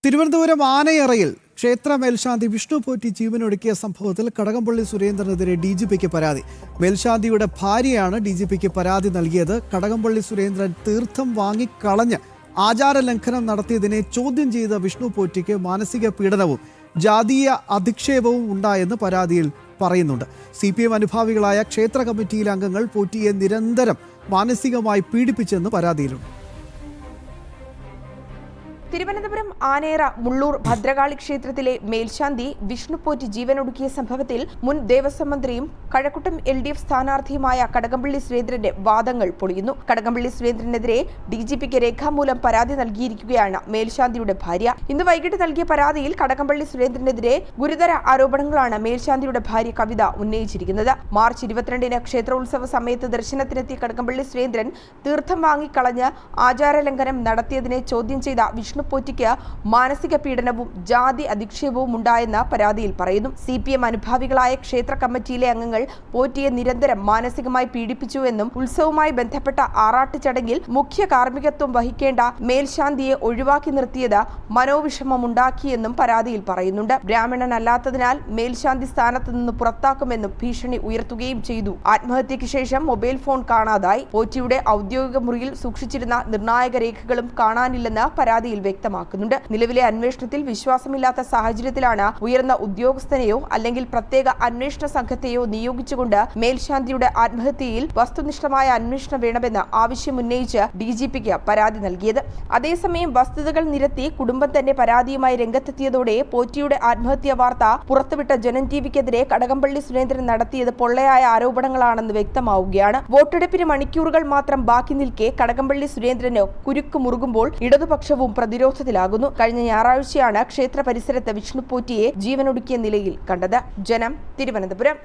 തിരുവനന്തപുരം ആനയറയിൽ ക്ഷേത്ര മേൽശാന്തി വിഷ്ണു പോറ്റി ജീവനൊടുക്കിയ സംഭവത്തിൽ കടകംപള്ളി സുരേന്ദ്രനെതിരെ DGPക്ക് പരാതി. മേൽശാന്തിയുടെ ഭാര്യയാണ് DGPക്ക് പരാതി നൽകിയത്. കടകംപള്ളി സുരേന്ദ്രൻ തീർത്ഥം വാങ്ങിക്കളഞ്ഞ് ആചാരലംഘനം നടത്തിയതിനെ ചോദ്യം ചെയ്ത വിഷ്ണു പോറ്റിക്ക് മാനസിക പീഡനവും ജാതീയ അധിക്ഷേപവും ഉണ്ടായെന്ന് പരാതിയിൽ പറയുന്നുണ്ട്. CPM അനുഭാവികളായ ക്ഷേത്ര കമ്മിറ്റിയിലെ അംഗങ്ങൾ പോറ്റിയെ നിരന്തരം മാനസികമായി പീഡിപ്പിച്ചെന്ന് പരാതിയിലുണ്ട്. തിരുവനന്തപുരം ആനേറ മുള്ളൂർ ഭദ്രകാളി ക്ഷേത്രത്തിലെ മേൽശാന്തി വിഷ്ണു പോറ്റി ജീവനൊടുക്കിയ സംഭവത്തിൽ മുൻ ദേവസ്വം മന്ത്രിയും കഴക്കൂട്ടം LDF സ്ഥാനാർത്ഥിയുമായ കടകംപള്ളി സുരേന്ദ്രന്റെ വാദങ്ങൾ പൊളിയുന്നു. കടകംപള്ളി സുരേന്ദ്രനെതിരെ DGPക്ക് രേഖാമൂലം പരാതി നൽകിയിരിക്കുകയാണ് മേൽശാന്തിയുടെ ഭാര്യ. ഇന്ന് വൈകിട്ട് നൽകിയ പരാതിയിൽ കടകംപള്ളി സുരേന്ദ്രനെതിരെ ഗുരുതര ആരോപണങ്ങളാണ് മേൽശാന്തിയുടെ ഭാര്യ കവിത ഉന്നയിച്ചിരിക്കുന്നത്. മാർച്ച് 22-ന് ക്ഷേത്രോത്സവ സമയത്ത് ദർശനത്തിനെത്തിയ കടകംപള്ളി സുരേന്ദ്രൻ തീർത്ഥം വാങ്ങിക്കളഞ്ഞ് ആചാരലംഘനം നടത്തിയതിനെ ചോദ്യം ചെയ്ത വിഷ്ണു പോറ്റിക്ക് മാനസിക പീഡനവും ജാതി അധിക്ഷേപവും ഉണ്ടായെന്ന് പരാതിയിൽ പറയുന്നു. CPM അനുഭാവികളായ ക്ഷേത്ര കമ്മിറ്റിയിലെ അംഗങ്ങൾ പോറ്റിയെ നിരന്തരം മാനസികമായി പീഡിപ്പിച്ചുവെന്നും ഉത്സവവുമായി ബന്ധപ്പെട്ട ആറാട്ട് ചടങ്ങിൽ മുഖ്യ കാർമ്മികത്വം വഹിക്കേണ്ട മേൽശാന്തിയെ ഒഴിവാക്കി നിർത്തിയത് മനോവിഷമമുണ്ടാക്കിയെന്നും പരാതിയിൽ പറയുന്നുണ്ട്. ബ്രാഹ്മണനല്ലാത്തതിനാൽ മേൽശാന്തി സ്ഥാനത്ത് നിന്ന് പുറത്താക്കുമെന്നും ഭീഷണി ഉയർത്തുകയും ചെയ്തു. ആത്മഹത്യയ്ക്ക് ശേഷം മൊബൈൽ ഫോൺ കാണാതായി. പോറ്റിയുടെ ഔദ്യോഗിക മുറിയിൽ സൂക്ഷിച്ചിരുന്ന നിർണായക രേഖകളും കാണാനില്ലെന്ന് പരാതിയിൽ വ്യക്തമാക്കുന്നുണ്ട്. നിലവിലെ അന്വേഷണത്തിൽ വിശ്വാസമില്ലാത്ത സാഹചര്യത്തിലാണ് ഉയർന്ന ഉദ്യോഗസ്ഥനെയോ അല്ലെങ്കിൽ പ്രത്യേക അന്വേഷണ സംഘത്തെയോ നിയോഗിച്ചുകൊണ്ട് മേൽശാന്തിയുടെ ആത്മഹത്യയിൽ വസ്തുനിഷ്ഠമായ അന്വേഷണം വേണമെന്ന് ആവശ്യമുന്നയിച്ച് DGPക്ക് പരാതി നൽകിയത്. അതേസമയം വസ്തുതകൾ നിരത്തി കുടുംബം തന്നെ പരാതിയുമായി രംഗത്തെത്തിയതോടെ പോറ്റിയുടെ ആത്മഹത്യാ വാർത്ത പുറത്തുവിട്ട ജനം TVക്കെതിരെ കടകംപള്ളി സുരേന്ദ്രൻ നടത്തിയത് പൊള്ളയായ ആരോപണങ്ങളാണെന്ന് വ്യക്തമാവുകയാണ്. വോട്ടെടുപ്പിന് മണിക്കൂറുകൾ മാത്രം ബാക്കി നിൽക്കെ കടകംപള്ളി സുരേന്ദ്രന് കുരുക്ക് മുറുകുമ്പോൾ ഇടതുപക്ഷവും പ്രതിരോധത്തിലാകുന്നു. കഴിഞ്ഞ ഞായറാഴ്ചയാണ് ക്ഷേത്ര പരിസരത്ത് വിഷ്ണു പോറ്റിയെ ജീവനൊടുക്കിയ നിലയിൽ കണ്ടത്. ജനം, തിരുവനന്തപുരം.